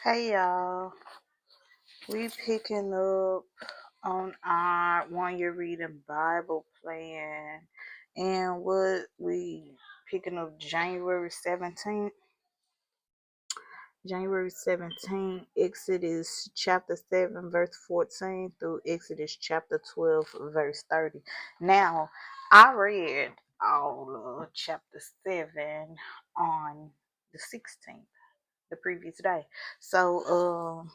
Hey y'all, we picking up on our 1 year reading Bible plan, and what we picking up January 17th, Exodus chapter 7 verse 14 through Exodus chapter 12 verse 30. Now, I read all of chapter 7 on the 16th, the previous day. So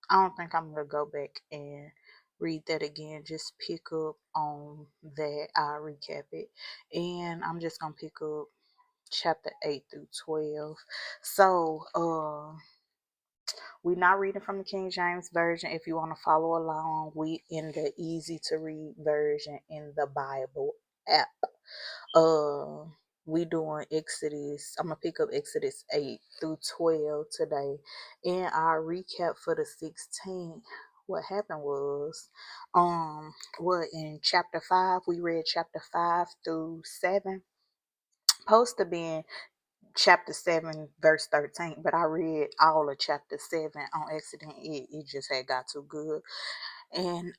I don't think I'm gonna go back and read that again. Just pick up on that. I'll recap it. And I'm just gonna pick up chapter 8 through 12. So we're not reading from the King James Version. If you want to follow along, we in the easy to read version in the Bible app. Uh we doing Exodus. I'm gonna pick up Exodus 8 through 12 today. And our recap for the 16th. What happened was, well, in chapter 5, we read chapter 5 through 7. Supposed to be in chapter 7 verse 13, but I read all of chapter 7 on accident. It just had got too good. And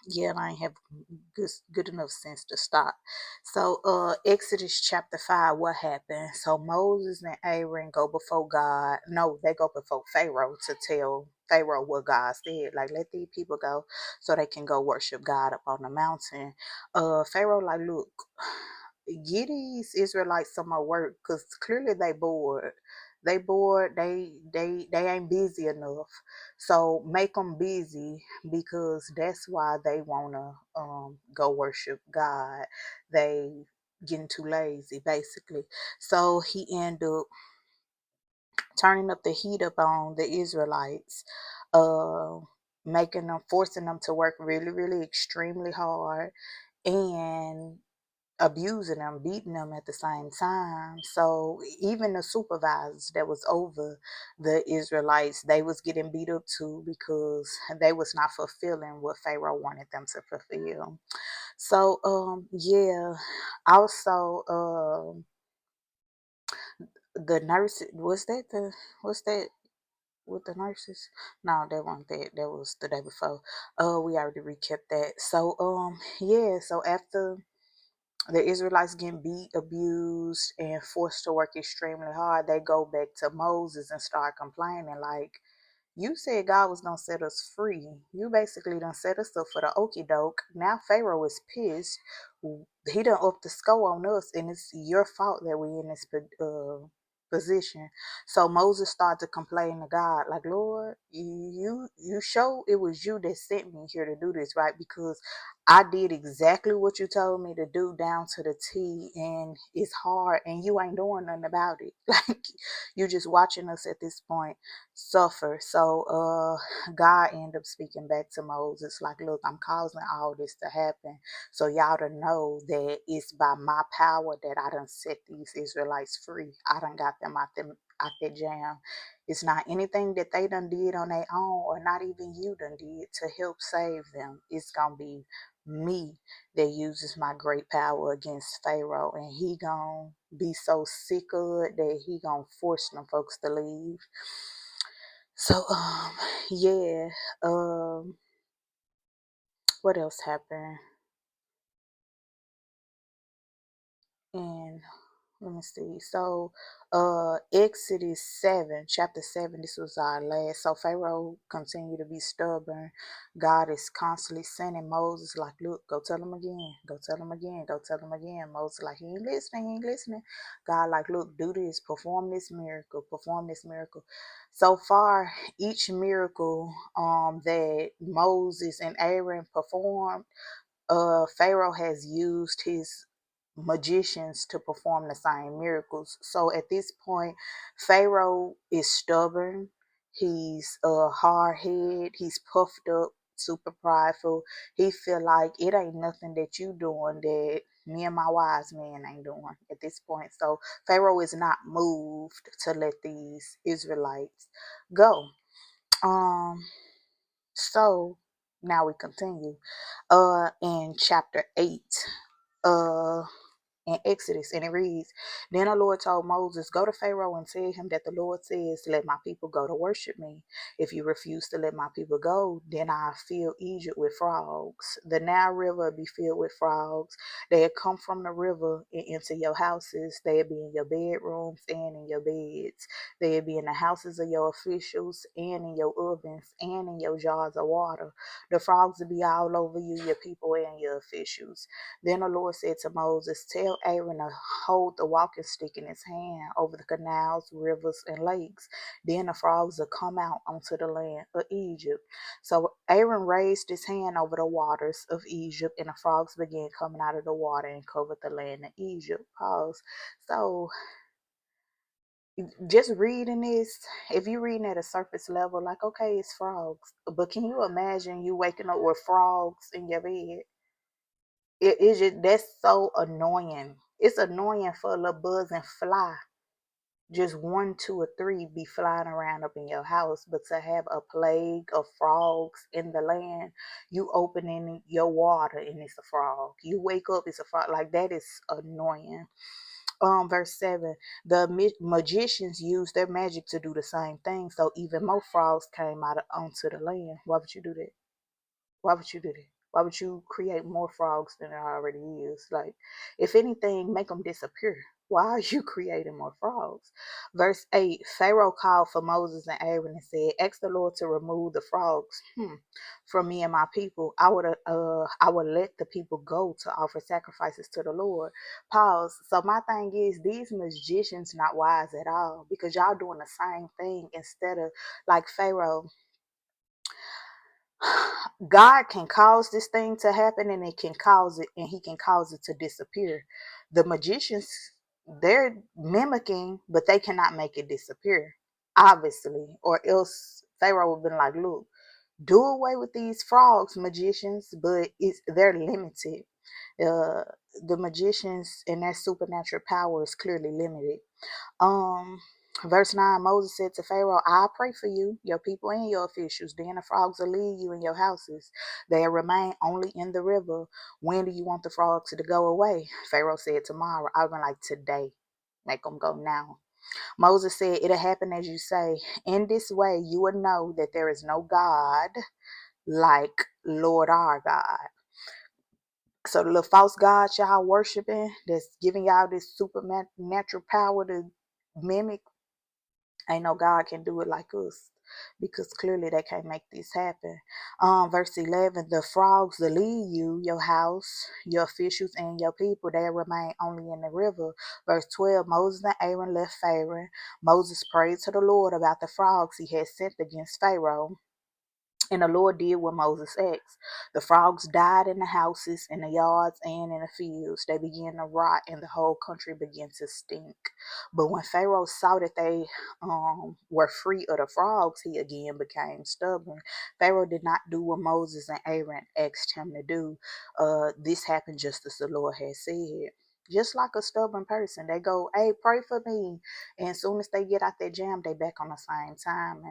yeah, I ain't have good enough sense to stop. So Exodus chapter 5, what happened? So Moses and Aaron go before God. No, they go before Pharaoh to tell Pharaoh what God said. Like, let these people go so they can go worship God up on the mountain. Pharaoh like, look, get these Israelites some more work, because clearly they bored. They ain't busy enough. So make them busy, because that's why they wanna go worship God. They getting too lazy basically. So he ended up turning up the heat up on the Israelites, uh forcing them to work really, really extremely hard, and abusing them, beating them at the same time. So even the supervisors that was over the Israelites, they was getting beat up too, because they was not fulfilling what Pharaoh wanted them to fulfill. So yeah. Also, the nurse, was that with the nurses? No, that wasn't that. That was the day before. We already recapped that. So yeah, so after the Israelites getting beat, abused, and forced to work extremely hard, they go back to Moses and start complaining like, you said God was gonna set us free. You basically done set us up for the okie doke. Now Pharaoh is pissed. He done up the score on us, and it's your fault that we in this position. So Moses started to complain to God, like, Lord, you show it was you that sent me here to do this, right? Because I did exactly what you told me to do down to the T, and it's hard, and you ain't doing nothing about it. Like, you just watching us at this point suffer. So God ended up speaking back to Moses, like, look, I'm causing all this to happen, so y'all to know that it's by my power that I done set these Israelites free. I done got them out that jam. It's not anything that they done did on their own, or not even you done did to help save them. It's gonna be me that uses my great power against Pharaoh, and he gonna be so sick of it that he gonna force them folks to leave. So yeah. um what else happened? And let me see. So Exodus 7, chapter 7, this was our last. So Pharaoh continued to be stubborn. God is constantly sending Moses, like, look, go tell him again, go tell him again, go tell him again. Moses like, he ain't listening, he ain't listening. God like, look, do this, perform this miracle, perform this miracle. So far, each miracle that Moses and Aaron performed, Pharaoh has used his magicians to perform the same miracles. So at this point, Pharaoh is stubborn. He's hard headed. He's puffed up, super prideful. He feel like it ain't nothing that you doing that me and my wise men ain't doing at this point. So Pharaoh is not moved to let these Israelites go. Um. So now we continue. In chapter 8. Uh in Exodus, and it reads, Then the Lord told Moses, Go to Pharaoh and tell him that the Lord says, Let my people go to worship me. If you refuse to let my people go, then I'll fill Egypt with frogs. The Nile River will be filled with frogs. They'll come from the river and into your houses. They'll be in your bedrooms and in your beds. They'll be in the houses of your officials and in your ovens and in your jars of water. The frogs will be all over you, your people, and your officials. Then the Lord said to Moses, Tell Aaron to hold the walking stick in his hand over the canals, rivers, and lakes. Then the frogs will come out onto the land of Egypt. So Aaron raised his hand over the waters of Egypt, and the frogs began coming out of the water and covered the land of Egypt. Pause. So just reading this, if you're reading at a surface level, like, okay, it's frogs. But can you imagine you waking up with frogs in your bed? It is just, that's so annoying. It's annoying for a little buzz and fly. Just one, two, or three be flying around up in your house, but to have a plague of frogs in the land, you opening your water and it's a frog. You wake up, it's a frog. Like, that is annoying. Verse 7, the magicians used their magic to do the same thing, so even more frogs came out onto the land. Why would you do that? Why would you do that? Why would you create more frogs than there already is? Like, if anything, make them disappear. Why are you creating more frogs? Verse 8, Pharaoh called for Moses and Aaron and said, Ask the Lord to remove the frogs from me and my people. I would let the people go to offer sacrifices to the Lord. Pause. So my thing is, these magicians not wise at all, because y'all doing the same thing instead of, like Pharaoh. God can cause this thing to happen, and it can cause it, and he can cause it to disappear. The magicians, they're mimicking, but they cannot make it disappear, obviously, or else Pharaoh would have been like, look, do away with these frogs, magicians, but they're limited. Uh, the magicians and their supernatural power is clearly limited. Um, Verse 9, Moses said to Pharaoh, I'll pray for you, your people, and your officials. Then the frogs will leave you in your houses. They'll remain only in the river. When do you want the frogs to go away? Pharaoh said, Tomorrow. I was like, today. Make them go now. Moses said, It'll happen as you say. In this way, you will know that there is no God like Lord our God. So the little false gods y'all worshiping, that's giving y'all this supernatural power to mimic, ain't no God can do it like us, because clearly they can't make this happen. Verse 11, the frogs that lead you, your house, your officials, and your people, they remain only in the river. Verse 12, Moses and Aaron left Pharaoh. Moses prayed to the Lord about the frogs he had sent against Pharaoh. And the Lord did what Moses asked. The frogs died in the houses, in the yards, and in the fields. They began to rot, and the whole country began to stink. But when Pharaoh saw that they were free of the frogs, he again became stubborn. Pharaoh did not do what Moses and Aaron asked him to do. This happened just as the Lord had said. Just like a stubborn person, they go, "Hey, pray for me," and as soon as they get out that jam, they back on the same time.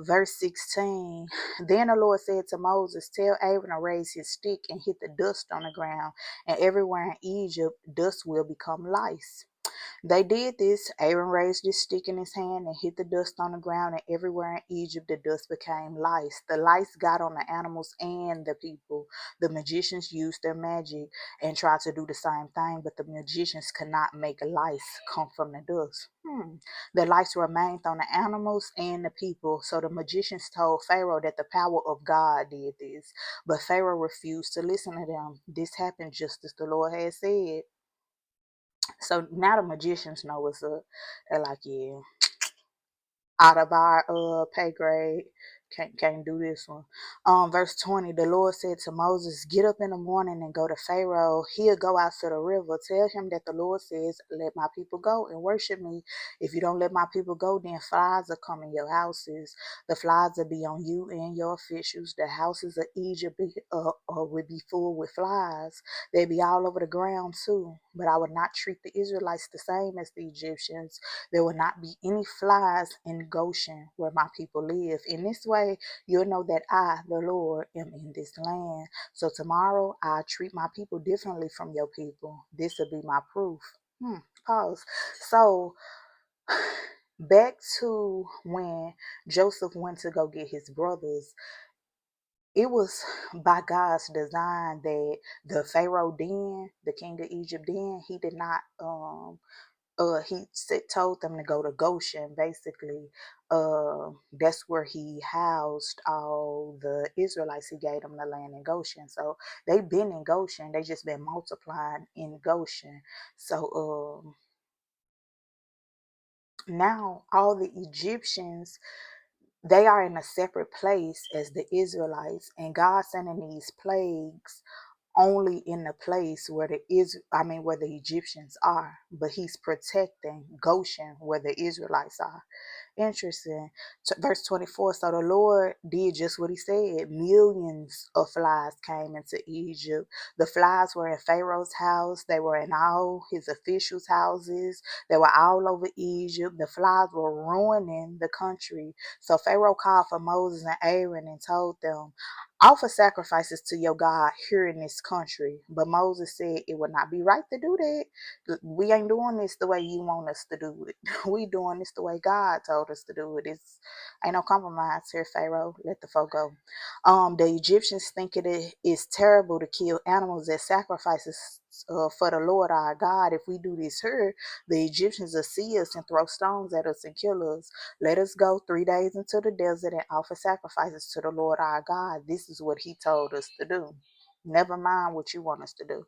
Verse 16, then the Lord said to Moses, Tell Aaron to raise his stick and hit the dust on the ground, and everywhere in Egypt dust will become lice. They did this. Aaron raised his stick in his hand and hit the dust on the ground, and everywhere in Egypt the dust became lice. The lice got on the animals and the people. The magicians used their magic and tried to do the same thing, but the magicians could not make lice come from the dust. The lice remained on the animals and the people. So the magicians told Pharaoh that the power of God did this, but Pharaoh refused to listen to them. This happened just as the Lord had said. So now the magicians know what's up. They're like, yeah, out of our pay grade. Can't do this one. Verse 20, the Lord said to Moses, Get up in the morning and go to Pharaoh. He'll go out to the river. Tell him that the Lord says, Let my people go and worship me. If you don't let my people go, then flies will come in your houses. The flies will be on you and your officials. The houses of Egypt will be full with flies. They'll be all over the ground too. But I would not treat the Israelites the same as the Egyptians. There will not be any flies in Goshen where my people live. In this way, way, you'll know that I, the Lord, am in this land. So tomorrow I treat my people differently from your people. This will be my proof. Pause. So back to when Joseph went to go get his brothers, it was by God's design that the Pharaoh then, the king of Egypt then, he did not told them to go to Goshen. Basically, that's where he housed all the Israelites. He gave them the land in Goshen, so they've been in Goshen. They just been multiplying in Goshen. So now all the Egyptians, they are in a separate place as the Israelites, and God sending these plagues only in the place where where the Egyptians are, but he's protecting Goshen where the Israelites are. Interesting. Verse 24. So the Lord did just what he said. Millions of flies came into Egypt. The flies were in Pharaoh's house. They were in all his officials' houses. They were all over Egypt. The flies were ruining the country. So Pharaoh called for Moses and Aaron and told them, offer sacrifices to your God here in this country. But Moses said it would not be right to do that. We ain't doing this the way you want us to do it. We doing this the way God told us to do it. It's ain't no compromise here, Pharaoh. Let the folk go. The Egyptians think it is terrible to kill animals as sacrifices for the Lord our God. If we do this here, the Egyptians will see us and throw stones at us and kill us. Let us go 3 days into the desert and offer sacrifices to the Lord our God. This is what he told us to do. Never mind what you want us to do.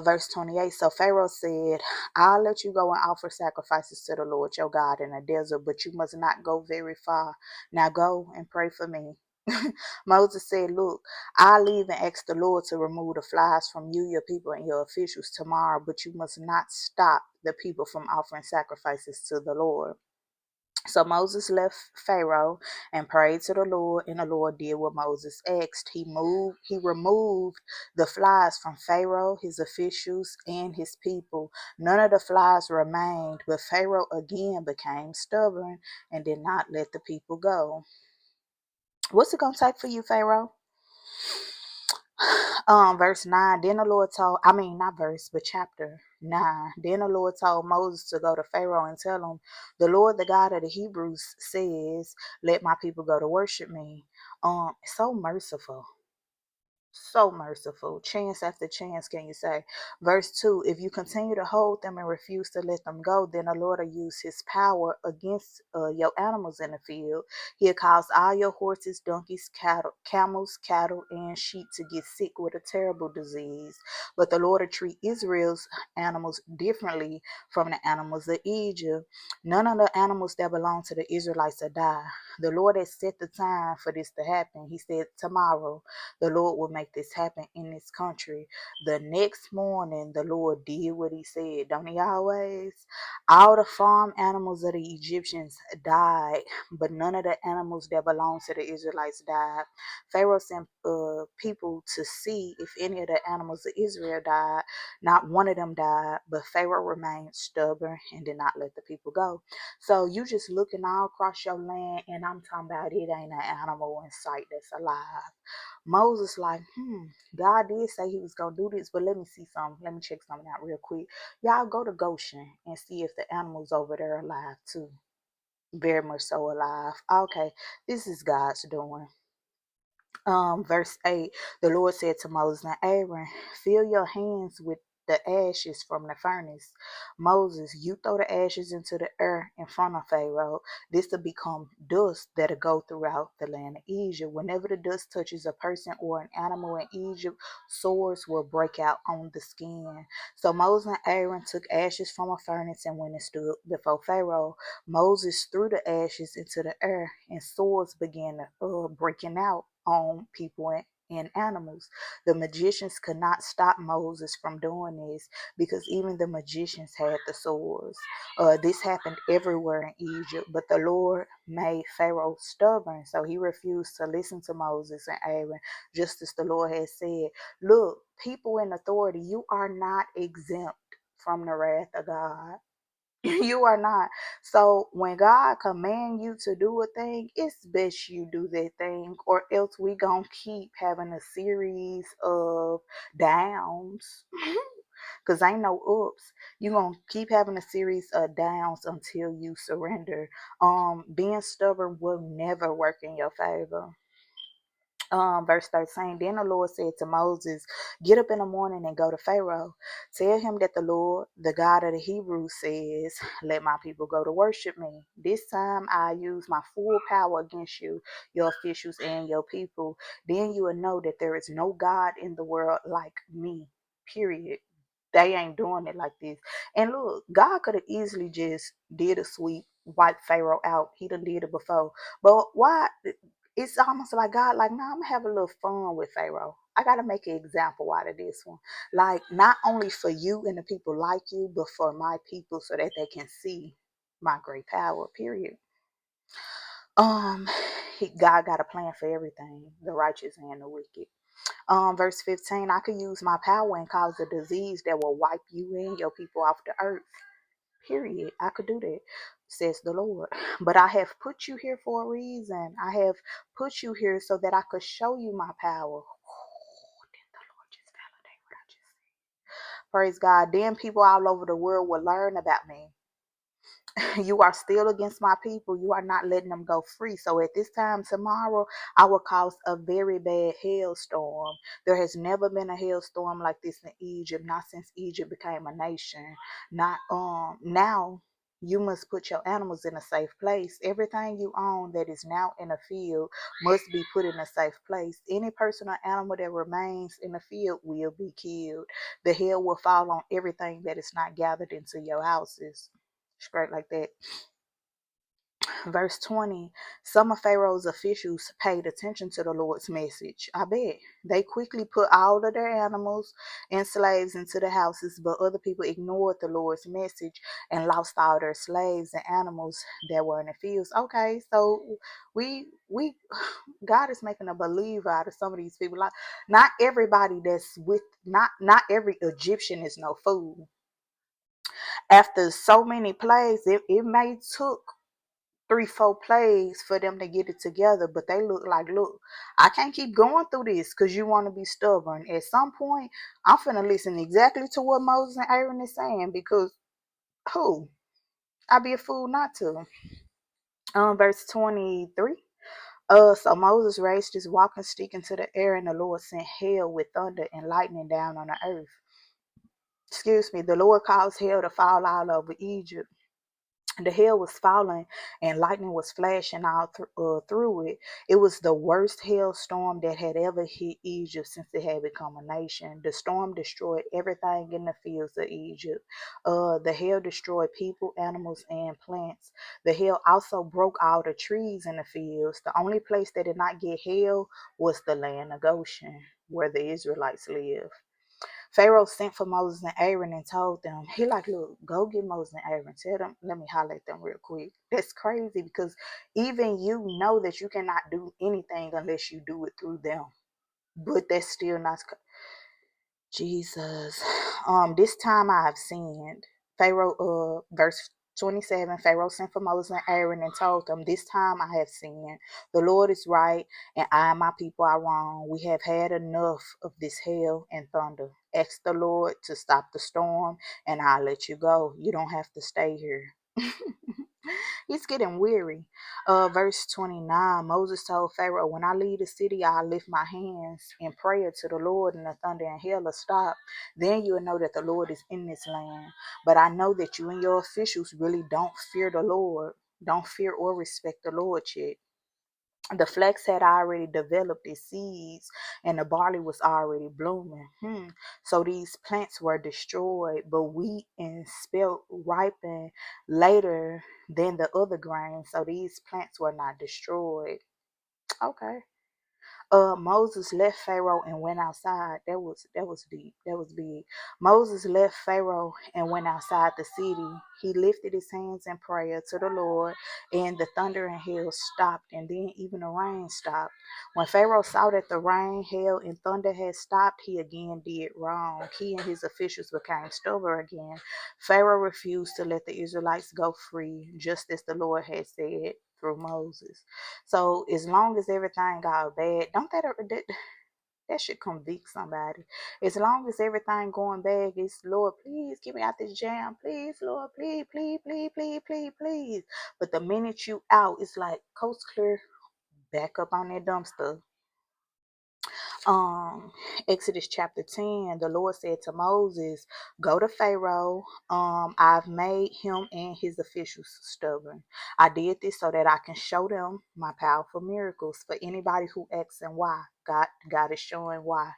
Verse 28. So Pharaoh said, I'll let you go and offer sacrifices to the Lord your God in the desert, but you must not go very far. Now go and pray for me. Moses said, look, I'll leave and ask the Lord to remove the flies from you, your people, and your officials tomorrow, but you must not stop the people from offering sacrifices to the Lord. So Moses left Pharaoh and prayed to the Lord, and the Lord did what Moses asked. He removed the flies from Pharaoh, his officials, and his people. None of the flies remained, but Pharaoh again became stubborn and did not let the people go. What's it gonna take for you, Pharaoh? Verse 9. Then the Lord told, not verse, but chapter 9. Then the Lord told Moses to go to Pharaoh and tell him, the Lord, the God of the Hebrews, says, let my people go to worship me. So merciful. So merciful. Chance after chance, can you say? Verse 2. If you continue to hold them and refuse to let them go, then the Lord will use his power against your animals in the field. He'll cause all your horses, donkeys, camels, cattle, and sheep to get sick with a terrible disease. But the Lord will treat Israel's animals differently from the animals of Egypt. None of the animals that belong to the Israelites will die. The Lord has set the time for this to happen. He said tomorrow the Lord will make this happen in this country. The next morning, the Lord did what he said. Don't he always? All the farm animals of the Egyptians died, but none of the animals that belonged to the Israelites died. Pharaoh sent people to see if any of the animals of Israel died. Not one of them died, but Pharaoh remained stubborn and did not let the people go. So you just looking all across your land, and I'm talking about it ain't an animal in sight that's alive. Moses like, God did say he was going to do this, but let me see something. Let me check something out real quick. Y'all go to Goshen and see if the animals over there are alive too. Very much so alive. Okay, this is God's doing. Verse 8, the Lord said to Moses and Aaron, fill your hands with the ashes from the furnace. Moses, you throw the ashes into the air in front of Pharaoh. This will become dust that'll go throughout the land of Egypt. Whenever the dust touches a person or an animal in Egypt, sores will break out on the skin. So Moses and Aaron took ashes from a furnace and went and stood before Pharaoh. Moses threw the ashes into the air, and sores began breaking out on people and animals. The magicians could not stop Moses from doing this because even the magicians had the swords. This happened everywhere in Egypt, but the Lord made Pharaoh stubborn, so he refused to listen to Moses and Aaron, just as the Lord had said. Look, people in authority, you are not exempt from the wrath of God. You are not. So when God command you to do a thing, it's best you do that thing, or else we gonna keep having a series of downs. Cause ain't no ups. You gonna keep having a series of downs until you surrender. Being stubborn will never work in your favor. Verse 13, then the Lord said to Moses, get up in the morning and go to Pharaoh. Tell him that the Lord, the God of the Hebrews, says, let my people go to worship me. This time I use my full power against you, your officials, and your people. Then you will know that there is no God in the world like me, period. They ain't doing it like this. And look, God could have easily just did a sweep, wipe Pharaoh out. He done did it before. But why? It's almost like God, like, nah, I'm gonna have a little fun with Pharaoh. I gotta make an example out of this one. Like, not only for you and the people like you, but for my people so that they can see my great power, period. Um, God got a plan for everything, the righteous and the wicked. Verse 15, I could use my power and cause a disease that will wipe you and your people off the earth. Period. I could do that, says the Lord. But I have put you here for a reason. I have put you here so that I could show you my power. Did the Lord just validate what I just said? Praise God. Then people all over the world will learn about me. You are still against my people. You are not letting them go free. So at this time tomorrow, I will cause a very bad hailstorm. There has never been a hailstorm like this in Egypt, not since Egypt became a nation. Not now. You must put your animals in a safe place. Everything you own that is now in a field must be put in a safe place. Any person or animal that remains in the field will be killed. The hail will fall on everything that is not gathered into your houses. Straight like that. Verse 20, some of Pharaoh's officials paid attention to the Lord's message. I bet. They quickly put all of their animals and slaves into the houses, but other people ignored the Lord's message and lost all their slaves and animals that were in the fields. Okay, so we God is making a believer out of some of these people. Like, not everybody that's with not every Egyptian is no fool. After so many plagues, it may took 3, 4 plays for them to get it together, but they look like, look, I can't keep going through this because you want to be stubborn. At some point, I'm finna listen exactly to what Moses and Aaron is saying, because who? I'd be a fool not to. Verse 23. So Moses raised his walking stick into the air, and the Lord sent hail with thunder and lightning down on the earth. Excuse me, the Lord caused hail to fall all over Egypt. The hail was falling and lightning was flashing all through it. It was the worst hailstorm that had ever hit Egypt since it had become a nation. The storm destroyed everything in the fields of Egypt. The hail destroyed people, animals, and plants. The hail also broke all the trees in the fields. The only place that did not get hail was the land of Goshen, where the Israelites lived. Pharaoh sent for Moses and Aaron and told them, he like, look, go get Moses and Aaron. Tell them, let me highlight them real quick. That's crazy, because even you know that you cannot do anything unless you do it through them. But that's still not Jesus. This time I have sinned. Verse 27, Pharaoh sent for Moses and Aaron and told them, this time I have sinned. The Lord is right, and I and my people are wrong. We have had enough of this hail and thunder. Ask the Lord to stop the storm, and I'll let you go. You don't have to stay here. He's getting weary. Verse 29, Moses told Pharaoh, when I leave the city, I'll lift my hands in prayer to the Lord, and the thunder and hail will stop. Then you will know that the Lord is in this land. But I know that you and your officials really don't fear the Lord, don't fear or respect the Lord yet. The flax had already developed its seeds, and the barley was already blooming. So these plants were destroyed, but wheat and spelt ripened later than the other grains. So these plants were not destroyed. Okay. Moses left Pharaoh and went outside. That was deep. That was big. Moses left Pharaoh and went outside the city. He lifted his hands in prayer to the Lord, and the thunder and hail stopped, and then even the rain stopped. When Pharaoh saw that the rain, hail, and thunder had stopped, he again did wrong. He and his officials became stubborn again. Pharaoh refused to let the Israelites go free, just as the Lord had said through Moses. So as long as everything got bad, don't that should convict somebody. As long as everything going bad, it's Lord, please get me out this jam. Please, Lord, please, please, please, please, please, please. But the minute you out, it's like coast clear, back up on that dumpster. um Exodus chapter 10, the Lord said to Moses, go to Pharaoh. I've made him and his officials stubborn. I did this so that I can show them my powerful miracles. For anybody who asks and why, God is showing why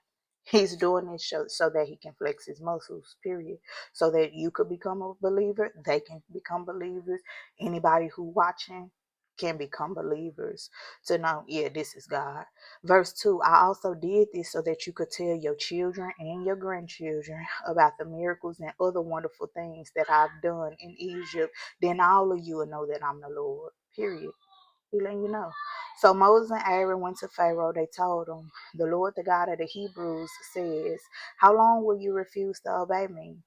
he's doing this, so that he can flex his muscles, period. So that you could become a believer, they can become believers. Anybody who watching can become believers, to know, yeah, this is God. Verse 2, I also did this so that you could tell your children and your grandchildren about the miracles and other wonderful things that I've done in Egypt. Then all of you will know that I'm the Lord. Period. He letting you know. So Moses and Aaron went to Pharaoh. They told him, the Lord, the God of the Hebrews, says, how long will you refuse to obey me?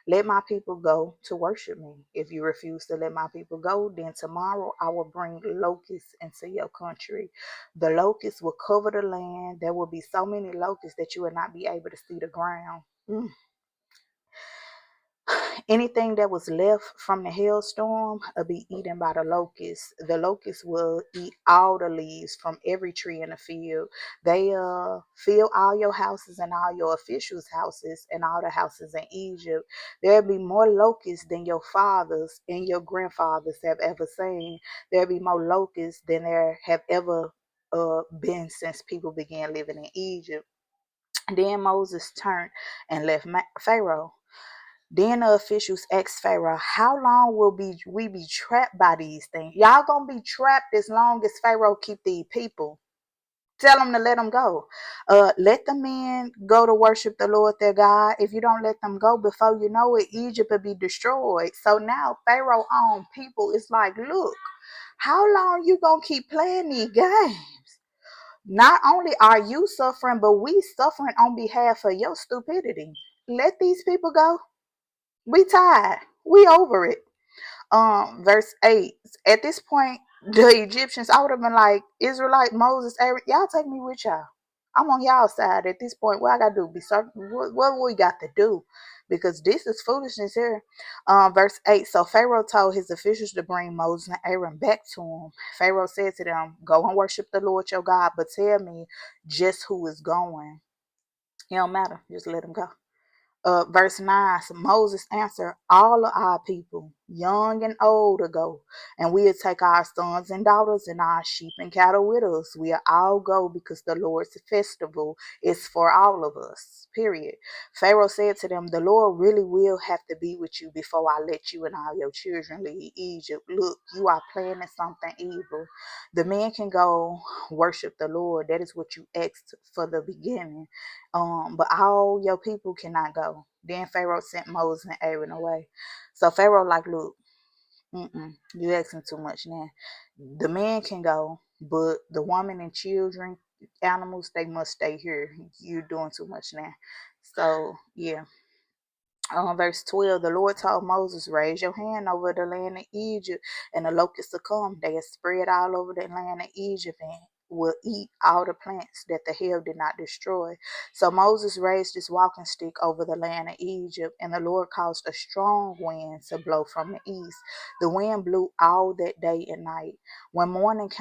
Let my people go to worship me. If you refuse to let my people go, then tomorrow I will bring locusts into your country. The locusts will cover the land. There will be so many locusts that you will not be able to see the ground. Anything that was left from the hailstorm will be eaten by the locusts. The locusts will eat all the leaves from every tree in the field. They fill all your houses and all your officials' houses and all the houses in Egypt. There'll be more locusts than your fathers and your grandfathers have ever seen. There'll be more locusts than there have ever been since people began living in Egypt. Then Moses turned and left Pharaoh. Then the officials asked Pharaoh, how long will we be trapped by these things? Y'all gonna be trapped as long as Pharaoh keep these people. Tell them to let them go. Let the men go to worship the Lord their God. If you don't let them go, before you know it, Egypt will be destroyed. So now Pharaoh own people. It's like, look, how long you gonna keep playing these games? Not only are you suffering, but we suffering on behalf of your stupidity. Let these people go. We tired. We over it. Verse 8. At this point, the Egyptians, I would have been like, Israelite, Moses, Aaron, y'all take me with y'all. I'm on y'all side at this point. What I gotta do? Be certain what we got to do? Because this is foolishness here. Verse 8. So Pharaoh told his officials to bring Moses and Aaron back to him. Pharaoh said to them, go and worship the Lord your God, but tell me just who is going. It don't matter. Just let them go. Verse 9, so Moses answered, all of our people, young and old, to go, and we'll take our sons and daughters and our sheep and cattle with us. We'll all go because the Lord's festival is for all of us, period. Pharaoh said to them, the Lord really will have to be with you before I let you and all your children leave Egypt. Look, you are planning something evil. The men can go worship the Lord. That is what you asked for the beginning. But all your people cannot go. Then Pharaoh sent Moses and Aaron away. So Pharaoh like, look, you asking too much now. The men can go, but the woman and children, animals, they must stay here. You're doing too much now. So yeah. Verse 12, the Lord told Moses, raise your hand over the land of Egypt, and the locusts will come. They are spread all over the land of Egypt and will eat all the plants that the hail did not destroy. So Moses raised his walking stick over the land of Egypt, and the Lord caused a strong wind to blow from the east. The wind blew all that day and night. When morning came,